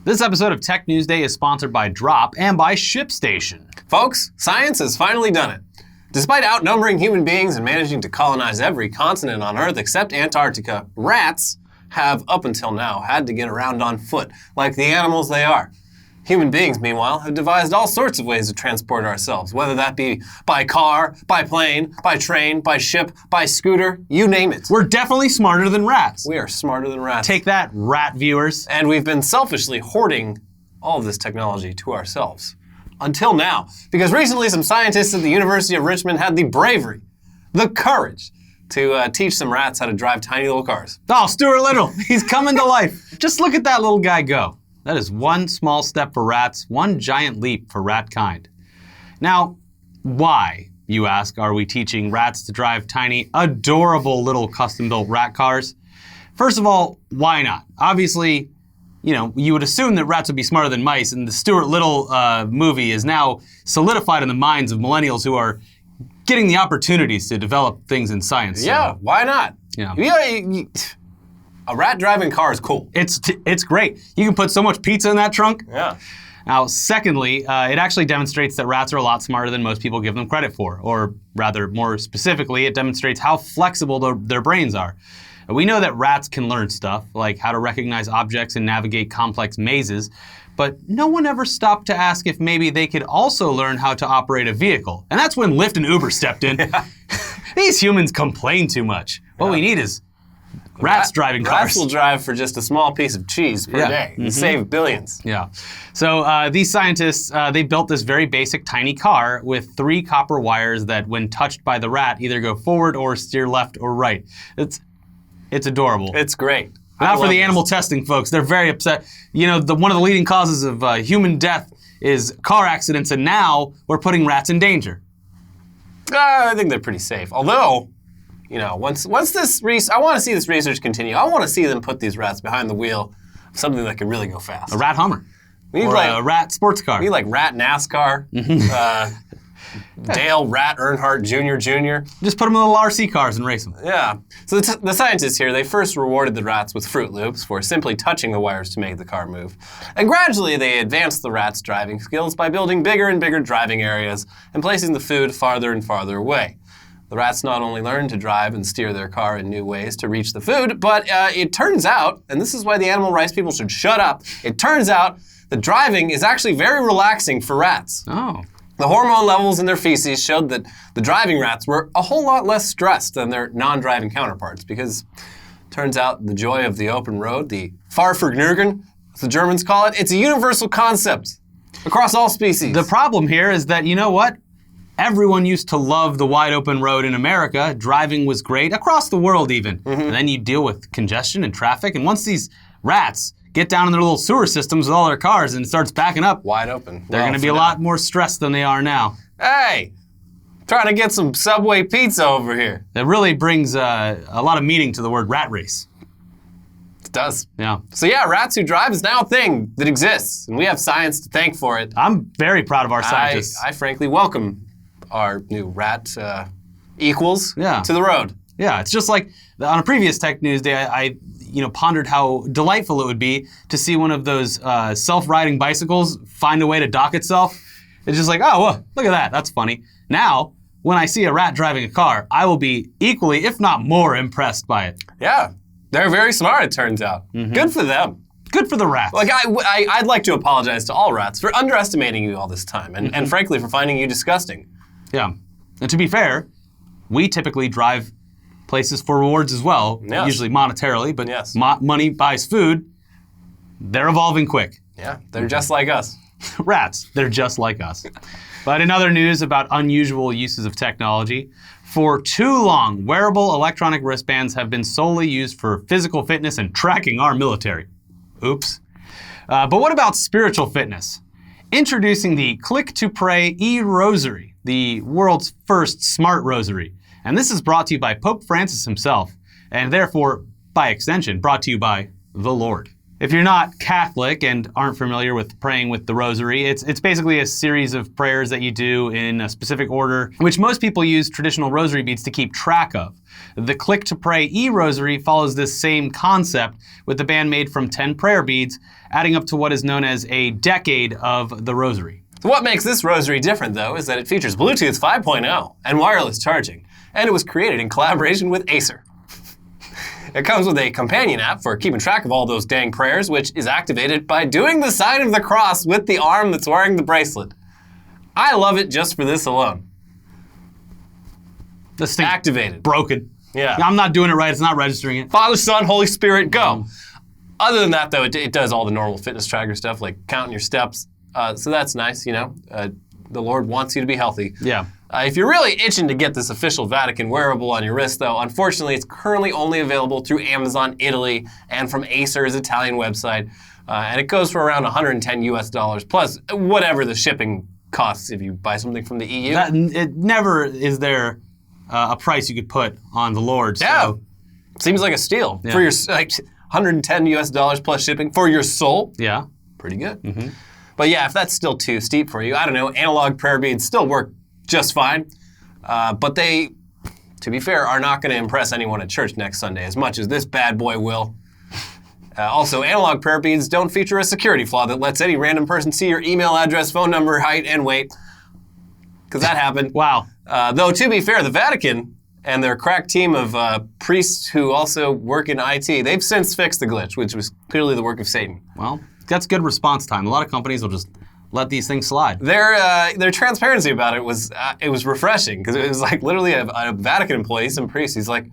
This episode of TechNewsDay is sponsored by Drop and by ShipStation. Folks, science has finally done it. Despite outnumbering human beings and managing to colonize every continent on Earth except Antarctica, rats have, up until now, had to get around on foot, like the animals they are. Human beings, meanwhile, have devised all sorts of ways to transport ourselves, whether that be by car, by plane, by train, by ship, by scooter, you name it. We're definitely smarter than rats. We are smarter than rats. Take that, rat viewers. And we've been selfishly hoarding all of this technology to ourselves. Until now. Because recently some scientists at the University of Richmond had the bravery, the courage, to teach some rats how to drive tiny little cars. Oh, Stuart Little, he's coming to life. Just look at that little guy go. That is one small step for rats, one giant leap for rat kind. Now, why, you ask, are we teaching rats to drive tiny, adorable little custom-built rat cars? First of all, why not? Obviously, you would assume that rats would be smarter than mice, and the Stuart Little movie is now solidified in the minds of millennials who are getting the opportunities to develop things in science. Yeah, so, why not? A rat driving car is cool. It's great. You can put so much pizza in that trunk. Yeah. Now, secondly, it actually demonstrates that rats are a lot smarter than most people give them credit for. Or rather, more specifically, it demonstrates how flexible their brains are. We know that rats can learn stuff, like how to recognize objects and navigate complex mazes, but no one ever stopped to ask if maybe they could also learn how to operate a vehicle. And that's when Lyft and Uber stepped in. Yeah. These humans complain too much. What we need is rats driving cars. Rats will drive for just a small piece of cheese per day and save billions. Yeah. So these scientists, they built this very basic tiny car with 3 copper wires that when touched by the rat either go forward or steer left or right. It's adorable. It's great. Not for the animal testing folks. They're very upset. One of the leading causes of human death is car accidents, and now we're putting rats in danger. I think they're pretty safe. Although, once this I want to see this research continue. I want to see them put these rats behind the wheel of something that can really go fast. A rat Hummer. Or a rat sports car. We need like rat NASCAR. Dale Rat Earnhardt Jr. Just put them in little RC cars and race them. Yeah. So the scientists here, they first rewarded the rats with Fruit Loops for simply touching the wires to make the car move. And gradually they advanced the rats' driving skills by building bigger and bigger driving areas and placing the food farther and farther away. The rats not only learned to drive and steer their car in new ways to reach the food, but it turns out, and this is why the animal rights people should shut up, it turns out that driving is actually very relaxing for rats. Oh. The hormone levels in their feces showed that the driving rats were a whole lot less stressed than their non-driving counterparts because turns out the joy of the open road, the Fahrvergnügen, as the Germans call it, it's a universal concept across all species. The problem here is that, everyone used to love the wide open road in America. Driving was great, across the world even. And then you deal with congestion and traffic, and once these rats get down in their little sewer systems with all their cars and it starts backing up. Wide open. They're going to be a lot more stressed than they are now. Hey, trying to get some Subway pizza over here. That really brings a lot of meaning to the word rat race. It does. Yeah. So yeah, rats who drive is now a thing that exists, and we have science to thank for it. I'm very proud of our scientists. I frankly welcome our new rat equals to the road. Yeah, it's just like on a previous Tech News Day, I pondered how delightful it would be to see one of those self-riding bicycles find a way to dock itself. It's just like, oh, whoa, look at that. That's funny. Now, when I see a rat driving a car, I will be equally, if not more, impressed by it. Yeah, they're very smart, it turns out. Good for them. Good for the rats. Like, I'd like to apologize to all rats for underestimating you all this time and frankly, for finding you disgusting. Yeah. And to be fair, we typically drive places for rewards as well, usually monetarily, but money buys food. They're evolving quick. Yeah, they're just like us. Rats, they're just like us. But in other news about unusual uses of technology, for too long, wearable electronic wristbands have been solely used for physical fitness and tracking our military. Oops. But what about spiritual fitness? Introducing the Click to Pray Rosary, the world's first smart rosary. And this is brought to you by Pope Francis himself, and therefore, by extension, brought to you by the Lord. If you're not Catholic and aren't familiar with praying with the Rosary, it's basically a series of prayers that you do in a specific order, which most people use traditional rosary beads to keep track of. The Click to Pray e-Rosary follows this same concept, with the band made from 10 prayer beads, adding up to what is known as a decade of the Rosary. So what makes this Rosary different, though, is that it features Bluetooth 5.0 and wireless charging, and it was created in collaboration with Acer. It comes with a companion app for keeping track of all those dang prayers, which is activated by doing the sign of the cross with the arm that's wearing the bracelet. I love it just for this alone. This thing's activated. Broken. Yeah. I'm not doing it right. It's not registering it. Father, Son, Holy Spirit, go. Other than that, though, it does all the normal fitness tracker stuff, like counting your steps. So that's nice, you know. The Lord wants you to be healthy. Yeah. If you're really itching to get this official Vatican wearable on your wrist, though, unfortunately, it's currently only available through Amazon Italy and from Acer's Italian website. And it goes for around $110 plus whatever the shipping costs if you buy something from the EU. It never is there a price you could put on the Lord. So. Yeah. Seems like a steal. Yeah. For your $110 plus shipping for your soul. Yeah. Pretty good. Mm-hmm. But yeah, if that's still too steep for you, I don't know, analog prayer beads still work just fine. But they, to be fair, are not going to impress anyone at church next Sunday as much as this bad boy will. Also, analog prayer beads don't feature a security flaw that lets any random person see your email address, phone number, height, and weight. Because that happened. Wow. Though, to be fair, the Vatican and their crack team of priests who also work in IT, they've since fixed the glitch, which was clearly the work of Satan. Well, that's good response time. A lot of companies will just let these things slide. Their transparency about it was refreshing, because it was like literally a Vatican employee, some priest. He's like,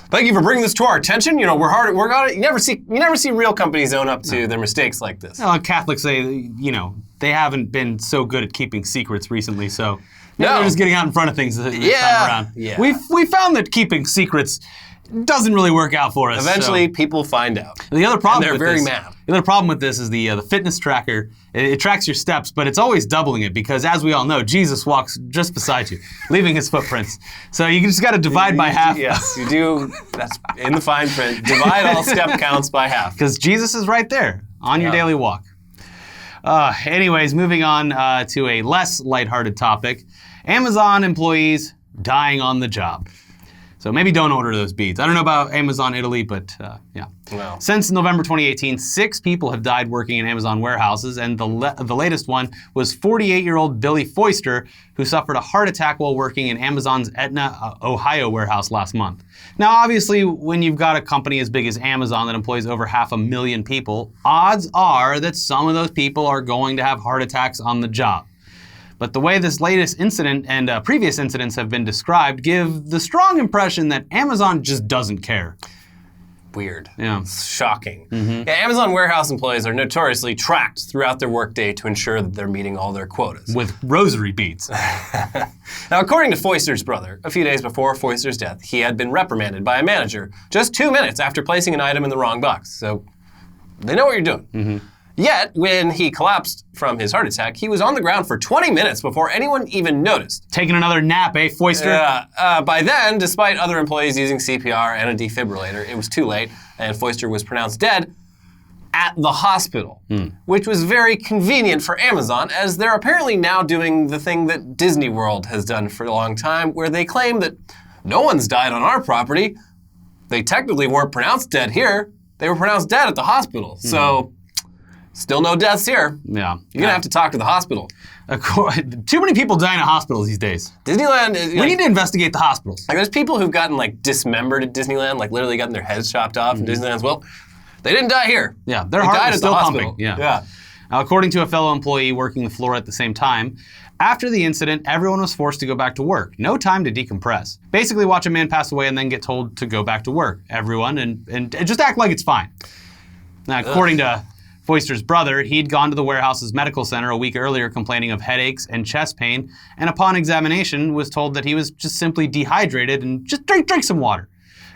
"Thank you for bringing this to our attention. You know, we're hard at work on it." You never see real companies own up to their mistakes like this. Catholics say, you know, they haven't been so good at keeping secrets recently, so they're just getting out in front of things this time around. Yeah. We found that keeping secrets doesn't really work out for us. Eventually, people find out. The other problem and they're with very this, mad. The other problem with this is the fitness tracker. It tracks your steps, but it's always doubling it because, as we all know, Jesus walks just beside you, leaving his footprints. So you just got to divide by half. Yes, you do. That's in the fine print. Divide all step counts by half. Because Jesus is right there on your daily walk. Anyways, moving on to a less lighthearted topic. Amazon employees dying on the job. So maybe don't order those beads. I don't know about Amazon Italy, but yeah. Wow. Since November 2018, 6 people have died working in Amazon warehouses, and the latest one was 48-year-old Billy Foister, who suffered a heart attack while working in Amazon's Etna, Ohio warehouse last month. Now, obviously, when you've got a company as big as Amazon that employs over 500,000 people, odds are that some of those people are going to have heart attacks on the job. But the way this latest incident and previous incidents have been described give the strong impression that Amazon just doesn't care. Weird. Yeah. It's shocking. Mm-hmm. Yeah, Amazon warehouse employees are notoriously tracked throughout their workday to ensure that they're meeting all their quotas. With rosary beads. Now, according to Foister's brother, a few days before Foister's death, he had been reprimanded by a manager just 2 minutes after placing an item in the wrong box. So they know what you're doing. Mm-hmm. Yet, when he collapsed from his heart attack, he was on the ground for 20 minutes before anyone even noticed. Taking another nap, eh, Foister? By then, despite other employees using CPR and a defibrillator, it was too late, and Foister was pronounced dead at the hospital, which was very convenient for Amazon, as they're apparently now doing the thing that Disney World has done for a long time, where they claim that no one's died on our property. They technically weren't pronounced dead here. They were pronounced dead at the hospital. So... still no deaths here. Yeah. You're going to have to talk to the hospital. Too many people die in hospitals these days. Disneyland is... We need to investigate the hospitals. Like, there's people who've gotten, like, dismembered at Disneyland, like, literally gotten their heads chopped off. And Disneyland's, well, they didn't die here. Yeah, their they heart died was at still the pumping. hospital. Yeah. Now, according to a fellow employee working the floor at the same time, after the incident, everyone was forced to go back to work. No time to decompress. Basically, watch a man pass away and then get told to go back to work. Everyone, and just act like it's fine. Now, according to Foister's brother, he'd gone to the warehouse's medical center a week earlier complaining of headaches and chest pain, and upon examination was told that he was just simply dehydrated and just drink some water.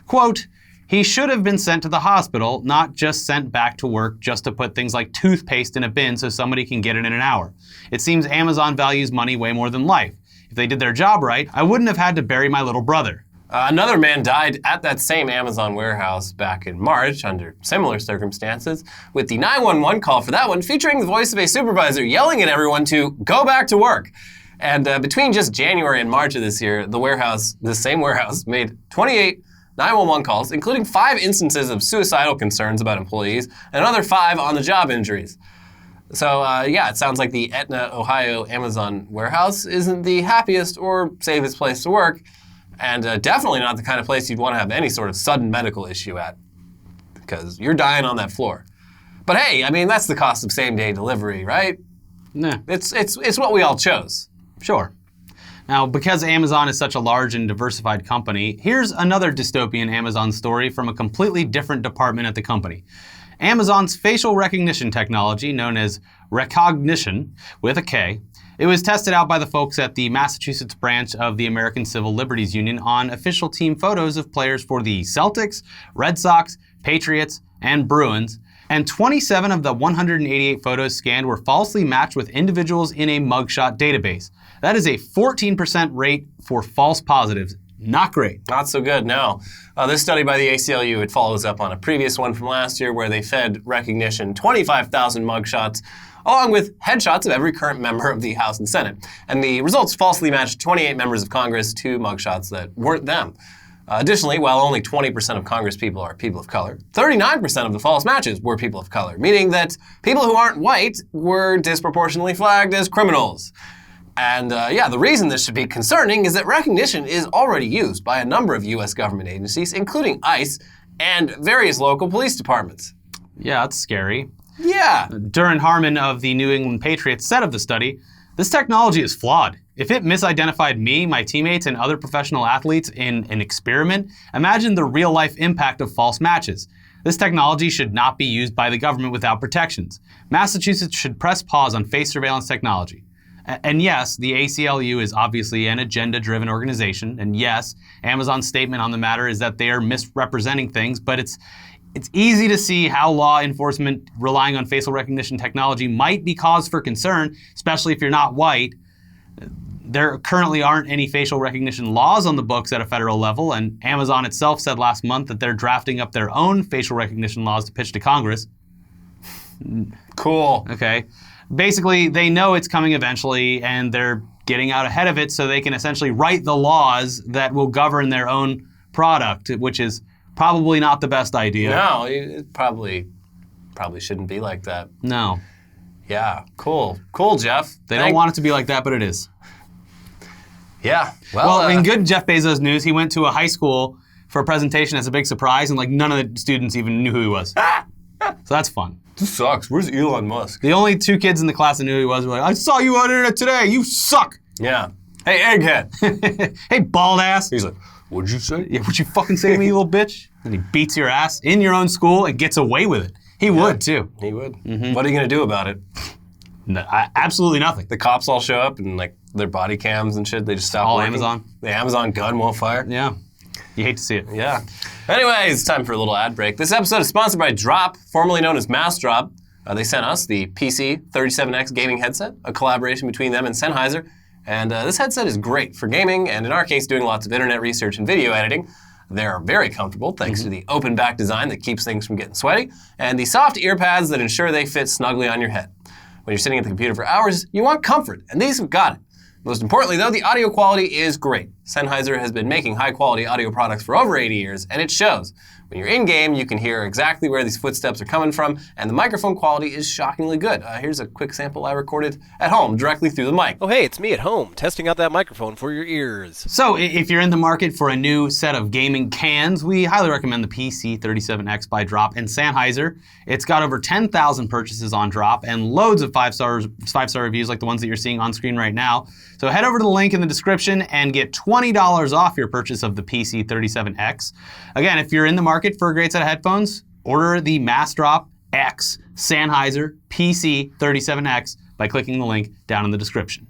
Quote, he should have been sent to the hospital, not just sent back to work just to put things like toothpaste in a bin so somebody can get it in an hour. It seems Amazon values money way more than life. If they did their job right, I wouldn't have had to bury my little brother. Another man died at that same Amazon warehouse back in March under similar circumstances, with the 911 call for that one featuring the voice of a supervisor yelling at everyone to go back to work. And between just January and March of this year, this same warehouse, made 28 911 calls, including 5 instances of suicidal concerns about employees and another 5 on-the-job injuries. So, yeah, it sounds like the Etna, Ohio Amazon warehouse isn't the happiest or safest place to work, and definitely not the kind of place you'd want to have any sort of sudden medical issue at, because you're dying on that floor. But hey, I mean, that's the cost of same-day delivery, right? Nah. It's what we all chose. Sure. Now, because Amazon is such a large and diversified company, here's another dystopian Amazon story from a completely different department at the company. Amazon's facial recognition technology, known as Rekognition, with a K, it was tested out by the folks at the Massachusetts branch of the American Civil Liberties Union on official team photos of players for the Celtics, Red Sox, Patriots, and Bruins, and 27 of the 188 photos scanned were falsely matched with individuals in a mugshot database. That is a 14% rate for false positives. Not great. Not so good, no. This study by the ACLU, it follows up on a previous one from last year where they fed Rekognition 25,000 mugshots along with headshots of every current member of the House and Senate. And the results falsely matched 28 members of Congress to mugshots that weren't them. Additionally, while only 20% of Congress people are people of color, 39% of the false matches were people of color, meaning that people who aren't white were disproportionately flagged as criminals. And yeah, the reason this should be concerning is that Rekognition is already used by a number of U.S. government agencies, including ICE and various local police departments. Yeah, that's scary. Yeah. Duran Harmon of the New England Patriots said of the study, "This technology is flawed. If it misidentified me, my teammates, and other professional athletes in an experiment, imagine the real-life impact of false matches. This technology should not be used by the government without protections. Massachusetts should press pause on face surveillance technology." And yes, the ACLU is obviously an agenda-driven organization, and yes, Amazon's statement on the matter is that they are misrepresenting things, but it's easy to see how law enforcement relying on facial recognition technology might be cause for concern, especially if you're not white. There currently aren't any facial recognition laws on the books at a federal level, and Amazon itself said last month that they're drafting up their own facial recognition laws to pitch to Congress. Cool. Okay. Basically, they know it's coming eventually, and they're getting out ahead of it so they can essentially write the laws that will govern their own product, which is probably not the best idea. No, it probably shouldn't be like that. No. Yeah, cool. Cool, Jeff. They don't want it to be like that, but it is. Yeah. Well, in good Jeff Bezos news, he went to a high school for a presentation as a big surprise, and like none of the students even knew who he was. So that's fun. This sucks. Where's Elon Musk? The only 2 kids in the class that knew who he was were like, "I saw you on the internet today. You suck." Yeah. Hey, egghead. Hey, bald ass. He's like, "What'd you say?" Yeah, what'd you fucking say to me, you little bitch? And he beats your ass in your own school and gets away with it. He would, too. He would. Mm-hmm. What are you going to do about it? No, absolutely nothing. The cops all show up and like their body cams and shit, they just stop all working. Amazon. The Amazon gun won't fire. Yeah. You hate to see it. Yeah. Anyways, it's time for a little ad break. This episode is sponsored by Drop, formerly known as Massdrop. They sent us the PC37X gaming headset, a collaboration between them and Sennheiser. And this headset is great for gaming, and in our case, doing lots of internet research and video editing. They're very comfortable thanks to the open back design that keeps things from getting sweaty, and the soft ear pads that ensure they fit snugly on your head. When you're sitting at the computer for hours, you want comfort, and these have got it. Most importantly, though, the audio quality is great. Sennheiser has been making high-quality audio products for over 80 years, and it shows. When you're in-game, you can hear exactly where these footsteps are coming from, and the microphone quality is shockingly good. Here's a quick sample I recorded at home, directly through the mic. Oh, hey, it's me at home, testing out that microphone for your ears. So, if you're in the market for a new set of gaming cans, we highly recommend the PC37X by Drop and Sennheiser. It's got over 10,000 purchases on Drop and loads of 5-star reviews like the ones that you're seeing on screen right now. So head over to the link in the description and get $20 off your purchase of the PC37X. Again, if you're in the market for a great set of headphones, order the Massdrop X Sennheiser PC37X by clicking the link down in the description.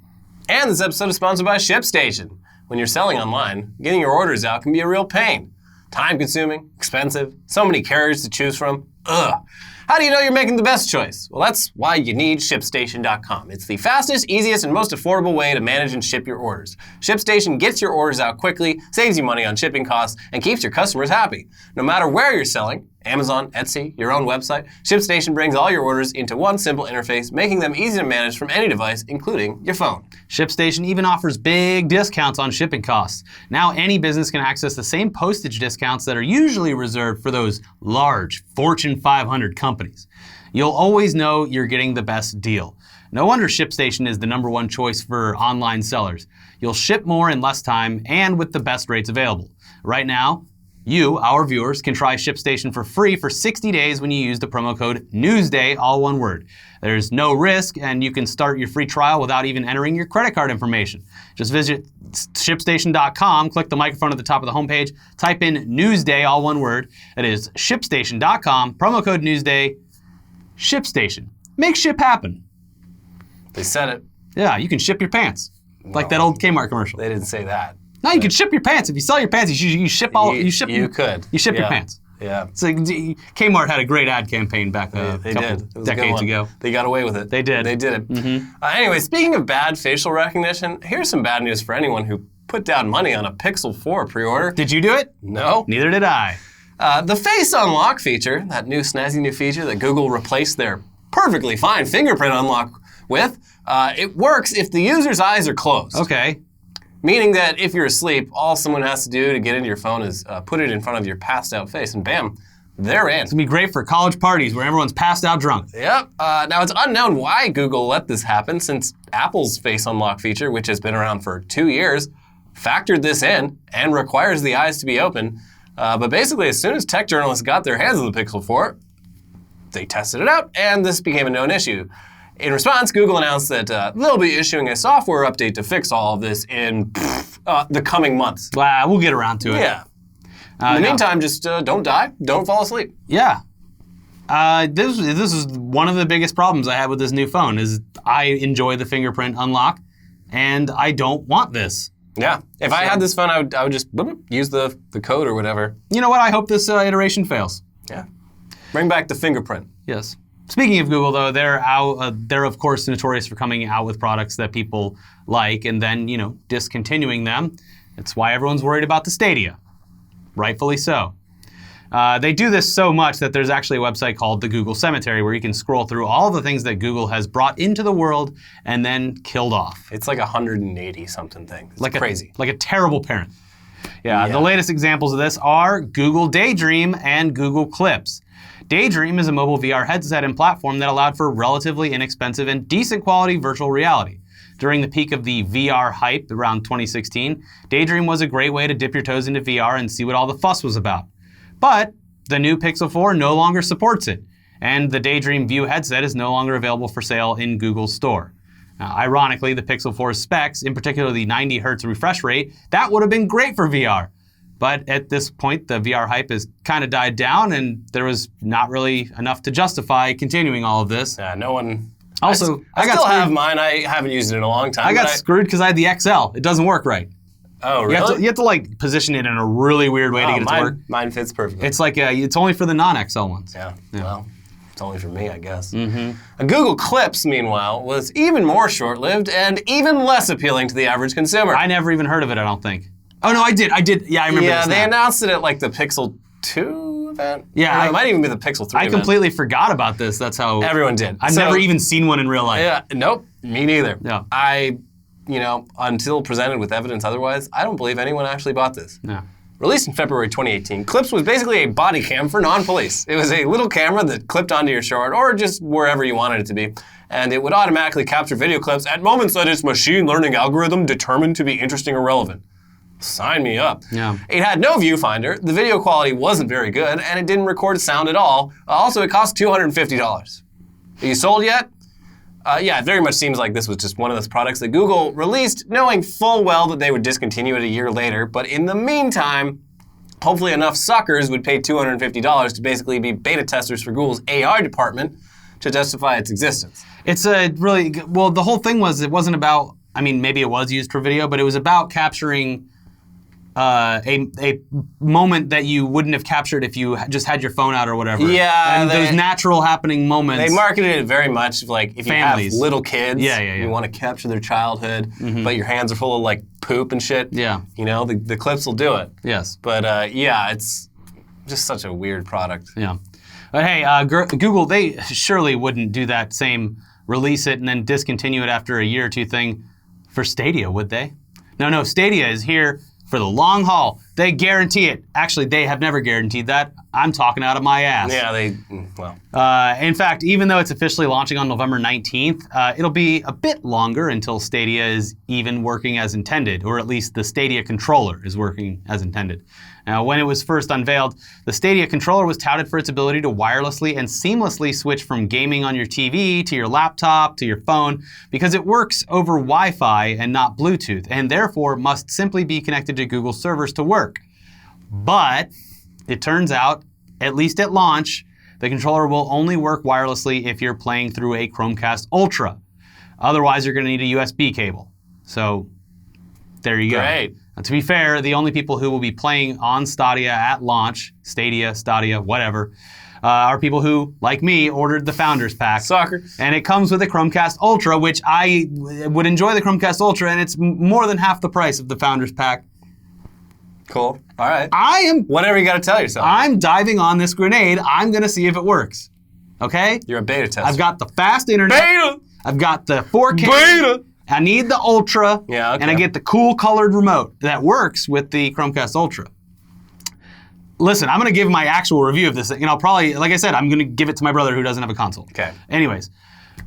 And this episode is sponsored by ShipStation. When you're selling online, getting your orders out can be a real pain. Time-consuming, expensive, so many carriers to choose from. Ugh. How do you know you're making the best choice? Well, that's why you need ShipStation.com. It's the fastest, easiest, and most affordable way to manage and ship your orders. ShipStation gets your orders out quickly, saves you money on shipping costs, and keeps your customers happy. No matter where you're selling, Amazon, Etsy, your own website, ShipStation brings all your orders into one simple interface, making them easy to manage from any device, including your phone. ShipStation even offers big discounts on shipping costs. Now any business can access the same postage discounts that are usually reserved for those large Fortune 500 companies. You'll always know you're getting the best deal. No wonder ShipStation is the #1 choice for online sellers. You'll ship more in less time and with the best rates available. Right now, you, our viewers, can try ShipStation for free for 60 days when you use the promo code NEWSDAY, all one word. There's no risk, and you can start your free trial without even entering your credit card information. Just visit ShipStation.com, click the microphone at the top of the homepage, type in NEWSDAY, all one word. That is ShipStation.com, promo code NEWSDAY, ShipStation. Make ship happen. They said it. Yeah, you can ship your pants. Like that old Kmart commercial. They didn't say that. No, you can ship your pants. If you sell your pants, you ship all. You ship your pants. Yeah. It's like Kmart had a great ad campaign back a they couple did. It was decades ago. They got away with it. They did. They did it. Anyway, speaking of bad facial recognition, here's some bad news for anyone who put down money on a Pixel 4 pre-order. Did you do it? No. Neither did I. The Face Unlock feature, that new snazzy new feature that Google replaced their perfectly fine fingerprint unlock with, it works if the user's eyes are closed. Okay. Meaning that if you're asleep, all someone has to do to get into your phone is put it in front of your passed out face, and bam, they're in. It's gonna be great for college parties where everyone's passed out drunk. Yep. Now it's unknown why Google let this happen, since Apple's Face Unlock feature, which has been around for 2 years, factored this in and requires the eyes to be open. But basically, as soon as tech journalists got their hands on the Pixel 4, they tested it out, and this became a known issue. In response, Google announced that they'll be issuing a software update to fix all of this in the coming months. We'll get around to it. Yeah. In the meantime, just don't die, don't fall asleep. Yeah. This is one of the biggest problems I have with this new phone is I enjoy the fingerprint unlock, and I don't want this. Yeah. If I had this phone, I would just use the code or whatever. You know what? I hope this iteration fails. Yeah. Bring back the fingerprint. Yes. Speaking of Google, though, they're of course notorious for coming out with products that people like and then, discontinuing them. It's why everyone's worried about the Stadia. Rightfully so. They do this so much that there's actually a website called the Google Cemetery where you can scroll through all the things that Google has brought into the world and then killed off. It's like 180-something thing. It's crazy. Like a terrible parent. Yeah, the latest examples of this are Google Daydream and Google Clips. Daydream is a mobile VR headset and platform that allowed for relatively inexpensive and decent quality virtual reality. During the peak of the VR hype around 2016, Daydream was a great way to dip your toes into VR and see what all the fuss was about. But the new Pixel 4 no longer supports it, and the Daydream View headset is no longer available for sale in Google's store. Now, ironically, the Pixel 4's specs, in particular the 90 Hz refresh rate, that would have been great for VR. But at this point, the VR hype has kind of died down, and there was not really enough to justify continuing all of this. Yeah, no one... Also, I still have mine. I haven't used it in a long time. I got screwed because I had the XL. It doesn't work right. Oh, really? You have to position it in a really weird way to get it to work. Mine fits perfectly. It's like, it's only for the non-XL ones. Yeah, well, it's only for me, I guess. Google Clips, meanwhile, was even more short-lived and even less appealing to the average consumer. I never even heard of it, I don't think. Oh, no, I did. Yeah, I remember this they announced it at the Pixel 2 event? Yeah. It might even be the Pixel 3 event. I completely forgot about this. That's how... Everyone did. I've never even seen one in real life. Yeah, nope, me neither. Yeah. Until presented with evidence otherwise, I don't believe anyone actually bought this. No. Released in February 2018, Clips was basically a body cam for non-police. It was a little camera that clipped onto your short or just wherever you wanted it to be, and it would automatically capture video clips at moments that its machine learning algorithm determined to be interesting or relevant. Sign me up. Yeah. It had no viewfinder, the video quality wasn't very good, and it didn't record sound at all. Also, it cost $250. Are you sold yet? Yeah, it very much seems like this was just one of those products that Google released knowing full well that they would discontinue it a year later, but in the meantime, hopefully enough suckers would pay $250 to basically be beta testers for Google's AI department to justify its existence. It's a really, well, the whole thing was, it wasn't about, maybe it was used for video, but it was about capturing a moment that you wouldn't have captured if you just had your phone out or whatever. Yeah, and those natural happening moments. They marketed it very much like if Families. you have little kids, Yeah. you want to capture their childhood, but your hands are full of like poop and shit. Yeah. You know, the clips will do it. Yes. But yeah, it's just such a weird product. Yeah. But hey, Google, they surely wouldn't do that same release it and then discontinue it after a year or two thing for Stadia, would they? No, Stadia is here for the long haul. They guarantee it. Actually, they have never guaranteed that. I'm talking out of my ass. Yeah, well. In fact, even though it's officially launching on November 19th, it'll be a bit longer until Stadia is even working as intended, or at least the Stadia Controller is working as intended. Now, when it was first unveiled, the Stadia Controller was touted for its ability to wirelessly and seamlessly switch from gaming on your TV to your laptop to your phone because it works over Wi-Fi and not Bluetooth, and therefore must simply be connected to Google servers to work. But it turns out, at least at launch, the controller will only work wirelessly if you're playing through a Chromecast Ultra. Otherwise, you're going to need a USB cable. So there you go. Great. Now, to be fair, the only people who will be playing on Stadia at launch, Stadia, whatever, are people who, like me, ordered the Founders Pack. Soccer. And it comes with a Chromecast Ultra, which I would enjoy the Chromecast Ultra, and it's more than half the price of the Founders Pack. Cool. All right. Whatever you got to tell yourself. I'm diving on this grenade. I'm going to see if it works. Okay? You're a beta tester. I've got the fast internet. Beta! I've got the 4K. Beta! I need the Ultra. Yeah, okay. And I get the cool colored remote that works with the Chromecast Ultra. Listen, I'm going to give my actual review of this thing. And I'll probably, like I said, I'm going to give it to my brother who doesn't have a console. Okay. Anyways.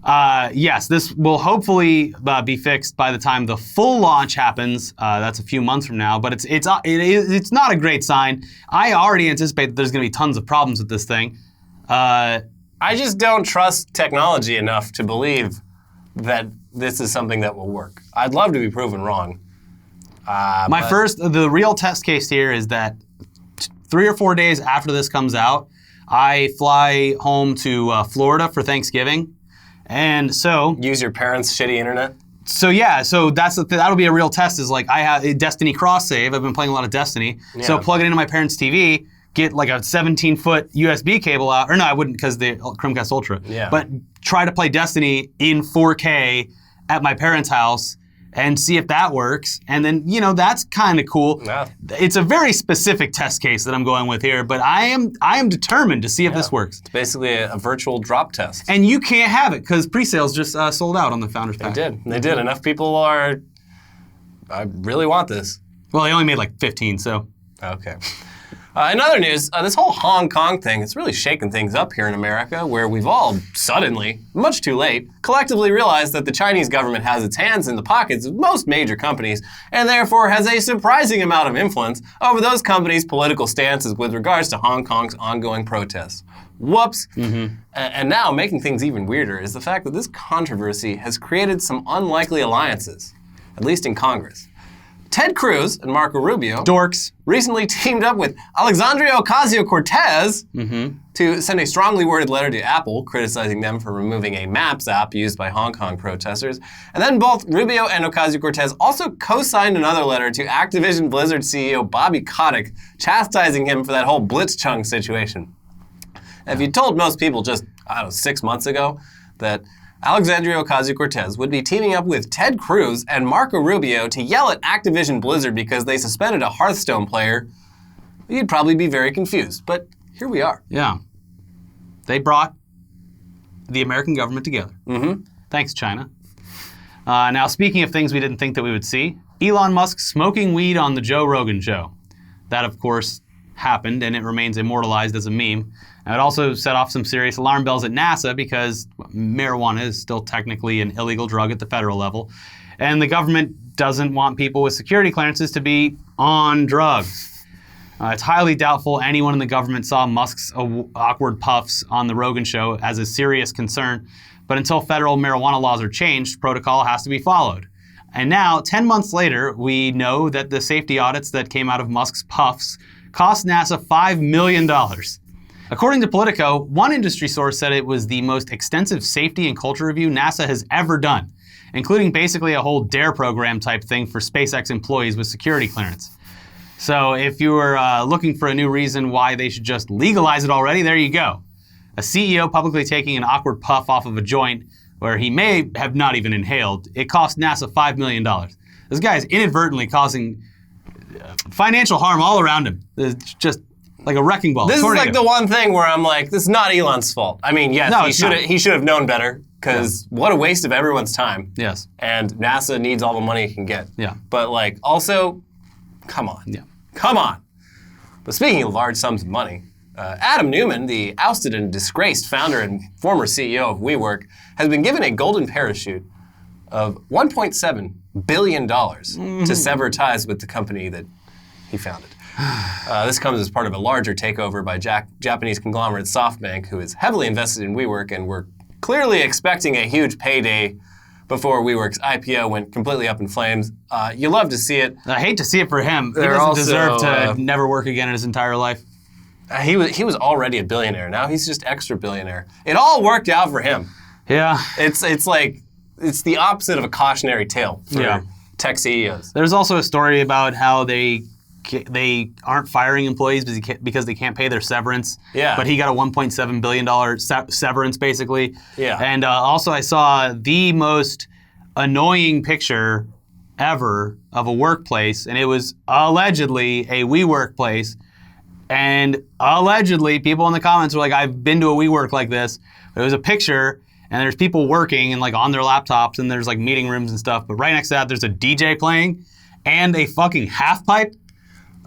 Yes, this will hopefully be fixed by the time the full launch happens. That's a few months from now, but it's not a great sign. I already anticipate that there's going to be tons of problems with this thing. I just don't trust technology enough to believe that this is something that will work. I'd love to be proven wrong. The real test case here is that 3 or 4 days after this comes out, I fly home to Florida for Thanksgiving. And so use your parents' shitty internet. So yeah, that'll be a real test. Is like I have a Destiny cross save. I've been playing a lot of Destiny. Yeah. So plug it into my parents' TV, get like a 17-foot USB cable out. Or no, I wouldn't because the Chromecast Ultra. Yeah. But try to play Destiny in 4K at my parents' house and see if that works. And then, that's kind of cool. Yeah. It's a very specific test case that I'm going with here, but I am determined to see if this works. It's basically a virtual drop test. And you can't have it because pre-sales just sold out on the Founders Pack. They did. Enough people I really want this. Well, they only made like 15, so. Okay. In other news, this whole Hong Kong thing, it's really shaken things up here in America, where we've all suddenly, much too late, collectively realized that the Chinese government has its hands in the pockets of most major companies, and therefore has a surprising amount of influence over those companies' political stances with regards to Hong Kong's ongoing protests. Whoops. Mm-hmm. And now, making things even weirder is the fact that this controversy has created some unlikely alliances, at least in Congress. Ted Cruz and Marco Rubio dorks recently teamed up with Alexandria Ocasio-Cortez to send a strongly worded letter to Apple criticizing them for removing a Maps app used by Hong Kong protesters. And then both Rubio and Ocasio-Cortez also co-signed another letter to Activision Blizzard CEO Bobby Kotick, chastising him for that whole Blitzchung situation. And if you told most people just, 6 months ago that Alexandria Ocasio-Cortez would be teaming up with Ted Cruz and Marco Rubio to yell at Activision Blizzard because they suspended a Hearthstone player, you'd probably be very confused. But here we are. Yeah. They brought the American government together. Mm-hmm. Thanks, China. Now, speaking of things we didn't think that we would see, Elon Musk smoking weed on the Joe Rogan show. That, of course, happened, and it remains immortalized as a meme. And it also set off some serious alarm bells at NASA because marijuana is still technically an illegal drug at the federal level. And the government doesn't want people with security clearances to be on drugs. It's highly doubtful anyone in the government saw Musk's awkward puffs on the Rogan show as a serious concern. But until federal marijuana laws are changed, protocol has to be followed. And now, 10 months later, we know that the safety audits that came out of Musk's puffs cost NASA $5 million. According to Politico, one industry source said it was the most extensive safety and culture review NASA has ever done, including basically a whole DARE program type thing for SpaceX employees with security clearance. So if you were looking for a new reason why they should just legalize it already, there you go. A CEO publicly taking an awkward puff off of a joint where he may have not even inhaled. It cost NASA $5 million. This guy is inadvertently causing financial harm all around him. It's just like a wrecking ball. This is like the one thing where I'm like, this is not Elon's fault. I mean, yes, No, he should have known better, because what a waste of everyone's time. Yes. And NASA needs all the money it can get. Yeah. But like, also, come on. Yeah. Come on. But speaking of large sums of money, Adam Neumann, the ousted and disgraced founder and former CEO of WeWork, has been given a golden parachute of $1.7 billion to sever ties with the company that he founded. This comes as part of a larger takeover by Japanese conglomerate SoftBank, who is heavily invested in WeWork, and we're clearly expecting a huge payday before WeWork's IPO went completely up in flames. You love to see it. I hate to see it for him. He They're doesn't also, deserve to never work again in his entire life. He was already a billionaire. Now he's just extra billionaire. It all worked out for him. Yeah. It's the opposite of a cautionary tale for tech CEOs. There's also a story about how they aren't firing employees because they can't pay their severance. Yeah. But he got a $1.7 billion severance, basically. Yeah. And also I saw the most annoying picture ever of a workplace, and it was allegedly a WeWork place. And allegedly, people in the comments were like, I've been to a WeWork like this. It was a picture, and there's people working and like on their laptops, and there's like meeting rooms and stuff. But right next to that, there's a DJ playing and a fucking half pipe.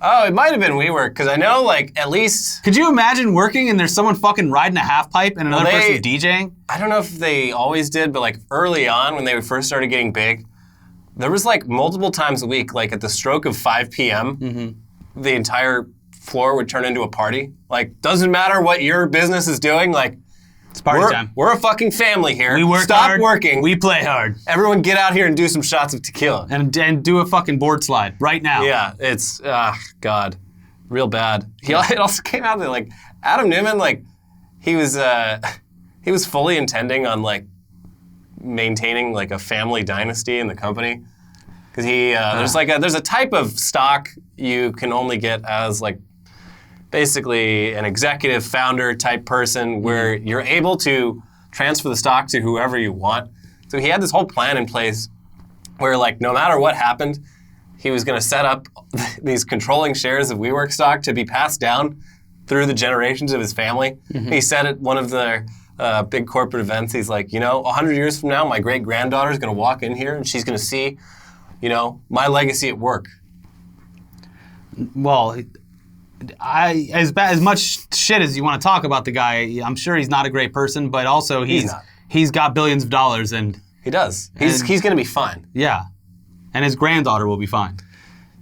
Oh, it might have been WeWork, because I know, like, at least... Could you imagine working and there's someone fucking riding a half pipe and another person DJing? I don't know if they always did, but like early on when they first started getting big, there was like multiple times a week, like at the stroke of 5 p.m., the entire floor would turn into a party. Like, doesn't matter what your business is doing, like, It's party time. We're a fucking family here. We work Stop hard, working. we play hard. Everyone get out here and do some shots of tequila. And do a fucking board slide right now. Yeah, it's, God, real bad. It also came out that, like, Adam Neumann, like, he was fully intending on, like, maintaining, like, a family dynasty in the company. Because there's a type of stock you can only get as, like, basically an executive founder type person where you're able to transfer the stock to whoever you want. So he had this whole plan in place where, like, no matter what happened, he was going to set up these controlling shares of WeWork stock to be passed down through the generations of his family. He said at one of the big corporate events, he's like, 100 years from now, my great-granddaughter is going to walk in here and she's going to see, my legacy at work. Well, as much shit as you want to talk about the guy, I'm sure he's not a great person, but also he's got billions of dollars, and he does. He's going to be fine. Yeah, and his granddaughter will be fine,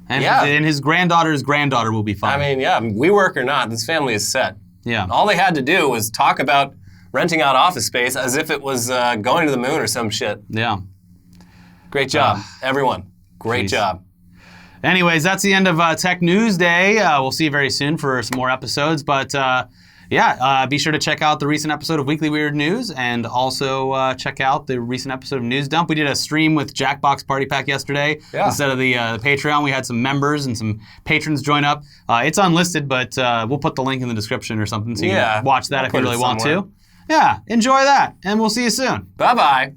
and his granddaughter's granddaughter will be fine. I mean, yeah, WeWork or not, this family is set. Yeah, all they had to do was talk about renting out office space as if it was going to the moon or some shit. Yeah, great job, everyone. Great job. Anyways, that's the end of Tech News Day. We'll see you very soon for some more episodes. But be sure to check out the recent episode of Weekly Weird News, and also check out the recent episode of News Dump. We did a stream with Jackbox Party Pack yesterday. Yeah. Instead of the Patreon, we had some members and some patrons join up. It's unlisted, but we'll put the link in the description or something so you can watch that if you really want to. Yeah, enjoy that, and we'll see you soon. Bye-bye.